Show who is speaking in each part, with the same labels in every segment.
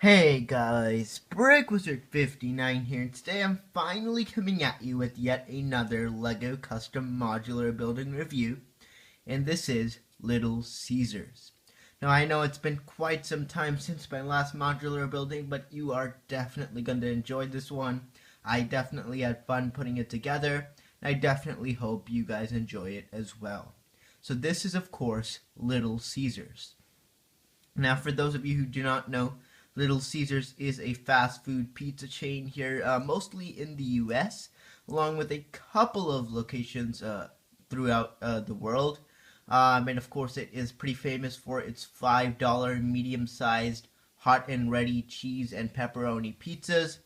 Speaker 1: Hey guys, Brick Wizard 59 here, and today I'm finally coming at you with yet another LEGO custom modular building review, and this is Little Caesars. Now I know it's been quite some time since my last modular building, but you are definitely going to enjoy this one. I definitely had fun putting it together, and I definitely hope you guys enjoy it as well. So this is of course Little Caesars. Now for those of you who do not know, Little Caesars is a fast food pizza chain here, mostly in the US, along with a couple of locations throughout the world. And of course, it is pretty famous for its $5 medium-sized hot and ready cheese and pepperoni pizzas.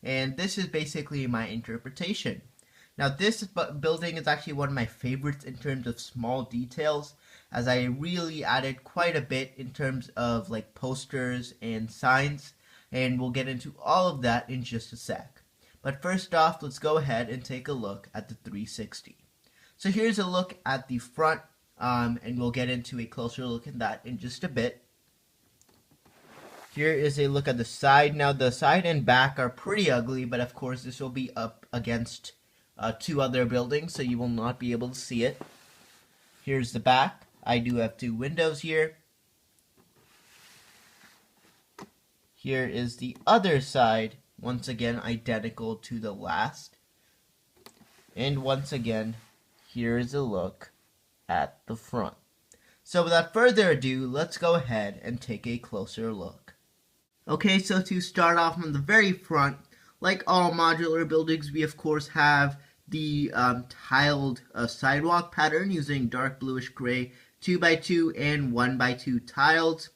Speaker 1: And this is basically my interpretation. Now, this building is actually one of my favorites in terms of small details, as I really added quite a bit in terms of like posters and signs, and we'll get into all of that in just a sec. But first off, let's go ahead and take a look at the 360. So here's a look at the front, and we'll get into a closer look at that in just a bit. Here is a look at the side. Now the side and back are pretty ugly, but of course this will be up against two other buildings, so you will not be able to see it. Here's the back. I do have two windows here. Here is the other side, once again identical to the last. And once again, here is a look at the front. So without further ado, let's go ahead and take a closer look. Okay, so to start off on the very front, like all modular buildings, we of course have the tiled sidewalk pattern using dark bluish gray 2x2 and 1x2 tiles.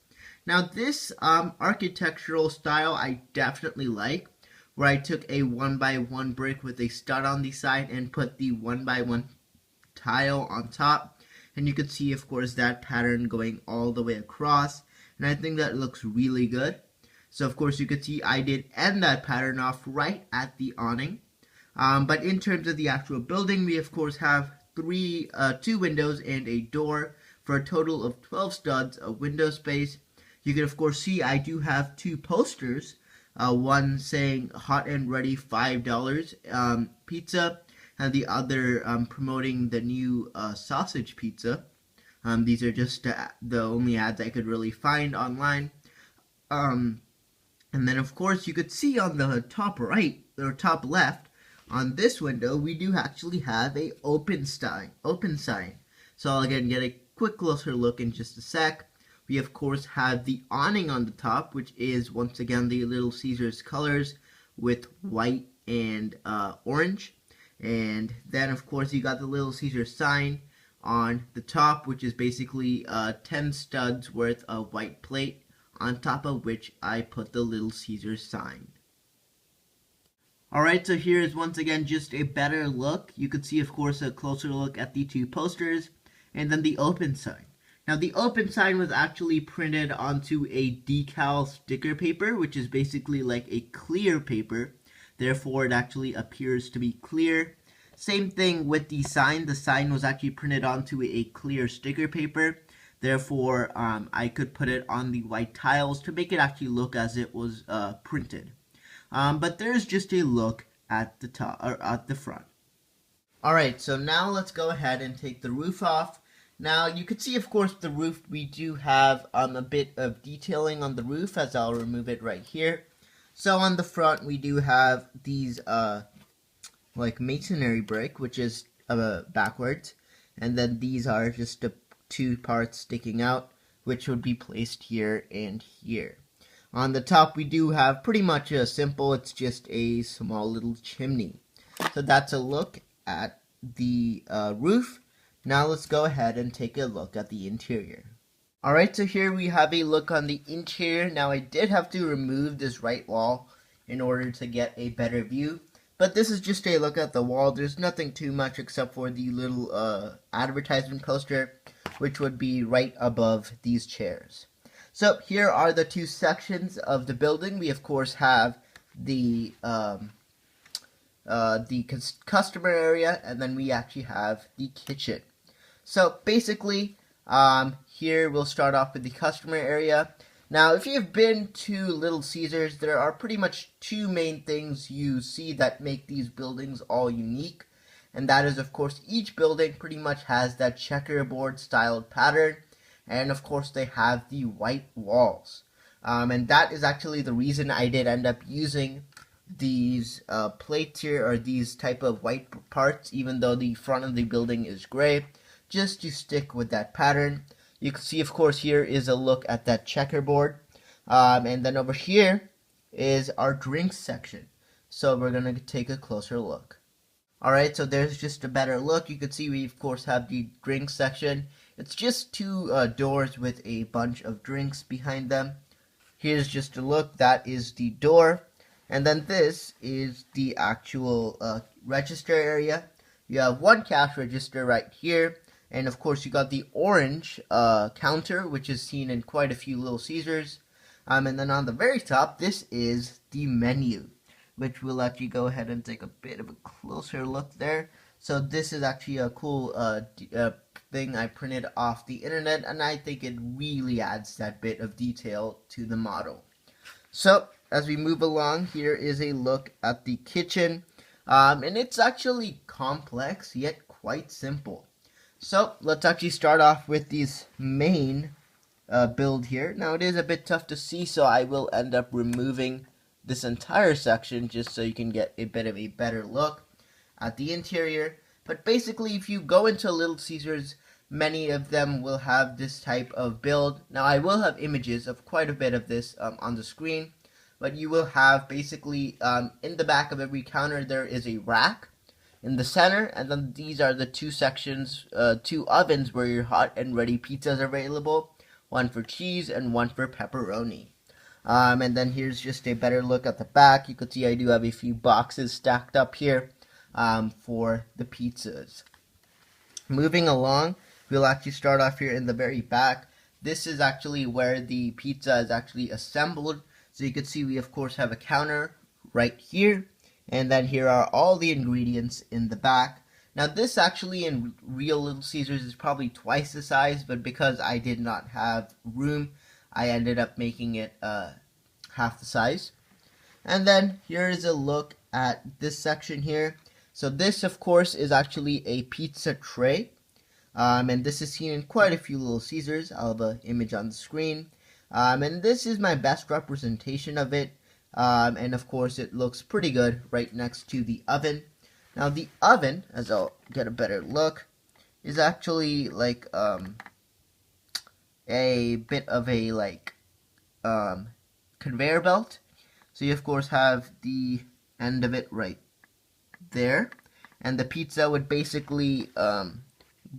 Speaker 1: Now this architectural style I definitely like, where I took a 1x1 brick with a stud on the side and put the 1x1 tile on top, and you can see of course that pattern going all the way across, and I think that looks really good. So of course you can see I did end that pattern off right at the awning. But in terms of the actual building, we of course have two windows and a door for a total of 12 studs of window space. You can of course see I do have two posters, one saying hot and ready $5 pizza, and the other promoting the new sausage pizza. These are just the only ads I could really find online. And then of course you could see on the top right or top left on this window we do actually have a open sign. So I'll again get a quick closer look in just a sec. We of course have the awning on the top, which is once again the Little Caesars colors with white and orange. And then of course you got the Little Caesars sign on the top, which is basically 10 studs worth of white plate, on top of which I put the Little Caesars sign. Alright, so here is once again just a better look. You could see of course a closer look at the two posters, and then the open sign. Now the open sign was actually printed onto a decal sticker paper, which is basically like a clear paper, therefore it actually appears to be clear. Same thing with the sign. The sign was actually printed onto a clear sticker paper, therefore I could put it on the white tiles to make it actually look as it was printed. But there's just a look at the top or at the front. Alright, so now let's go ahead and take the roof off. Now you can see of course the roof, we do have a bit of detailing on the roof, as I'll remove it right here. So on the front we do have these like masonry brick, which is backwards, and then these are just the two parts sticking out, which would be placed here and here. On the top we do have pretty much a simple, it's just a small little chimney. So that's a look at the roof. Now let's go ahead and take a look at the interior. Alright, so here we have a look on the interior. Now I did have to remove this right wall in order to get a better view, but this is just a look at the wall. There's nothing too much except for the little advertisement poster, which would be right above these chairs. So here are the two sections of the building. We of course have the customer area, and then we actually have the kitchen. So basically, here we'll start off with the customer area. Now, if you've been to Little Caesars, there are pretty much two main things you see that make these buildings all unique. And that is, of course, each building pretty much has that checkerboard styled pattern. And of course, they have the white walls. And that is actually the reason I did end up using these plates here, or these type of white parts, even though the front of the building is gray, just to stick with that pattern. You can see, of course, here is a look at that checkerboard. And then over here is our drinks section. So we're going to take a closer look. Alright, so there's just a better look. You can see we, of course, have the drinks section. It's just two doors with a bunch of drinks behind them. Here's just a look. That is the door. And then this is the actual register area. You have one cash register right here. And of course, you got the orange counter, which is seen in quite a few Little Caesars. And then on the very top, this is the menu, which will let you go ahead and take a bit of a closer look there. So this is actually a cool thing I printed off the internet, and I think it really adds that bit of detail to the model. So as we move along, here is a look at the kitchen, and it's actually complex yet quite simple. So let's actually start off with these main build here. Now it is a bit tough to see, so I will end up removing this entire section just so you can get a bit of a better look at the interior. But basically, if you go into Little Caesars, many of them will have this type of build. Now I will have images of quite a bit of this on the screen, but you will have basically in the back of every counter there is a rack in the center, and then these are the two sections, two ovens where your hot and ready pizzas are available, one for cheese and one for pepperoni. And then here's just a better look at the back. You can see I do have a few boxes stacked up here for the pizzas. Moving along, we'll actually start off here in the very back. This is actually where the pizza is actually assembled. So you can see we of course have a counter right here. And then here are all the ingredients in the back. Now this actually in real Little Caesars is probably twice the size, but because I did not have room, I ended up making it half the size. And then here is a look at this section here. So this of course is actually a pizza tray. And this is seen in quite a few Little Caesars. I'll have an image on the screen. And this is my best representation of it. And of course it looks pretty good right next to the oven. Now the oven, as I'll get a better look, is actually like a bit of a like conveyor belt. So you of course have the end of it right there, and the pizza would basically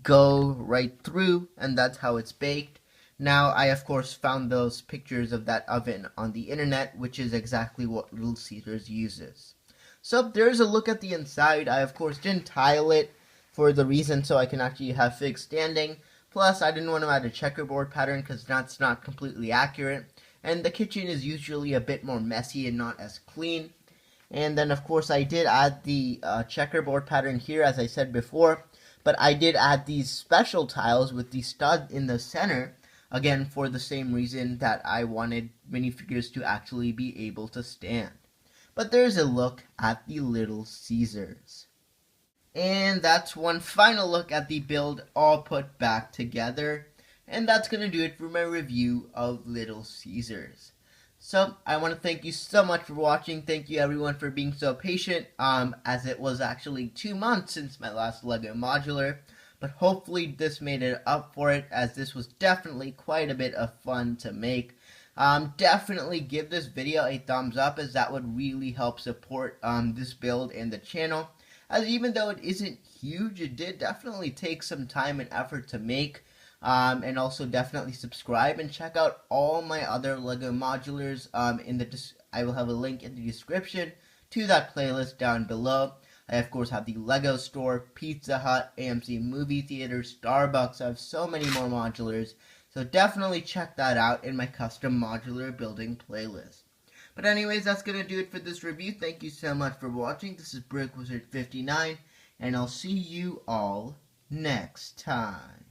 Speaker 1: go right through, and that's how it's baked. Now I of course found those pictures of that oven on the internet, which is exactly what Little Caesars uses. So there's a look at the inside. I of course didn't tile it for the reason so I can actually have fixed standing. Plus I didn't want to add a checkerboard pattern because that's not completely accurate. And the kitchen is usually a bit more messy and not as clean. And then of course I did add the checkerboard pattern here, as I said before. But I did add these special tiles with the stud in the center. Again, for the same reason that I wanted minifigures to actually be able to stand. But there's a look at the Little Caesars. And that's one final look at the build all put back together. And that's going to do it for my review of Little Caesars. So, I want to thank you so much for watching. Thank you everyone for being so patient, as it was actually 2 months since my last LEGO modular. But hopefully this made it up for it, as this was definitely quite a bit of fun to make. Definitely give this video a thumbs up, as that would really help support this build and the channel. As even though it isn't huge, it did definitely take some time and effort to make. And also definitely subscribe and check out all my other LEGO modulars. I will have a link in the description to that playlist down below. I of course have the LEGO Store, Pizza Hut, AMC Movie Theater, Starbucks. I have so many more modulars, so definitely check that out in my custom modular building playlist. But anyways, that's going to do it for this review. Thank you so much for watching. This is BrickWizard59, and I'll see you all next time.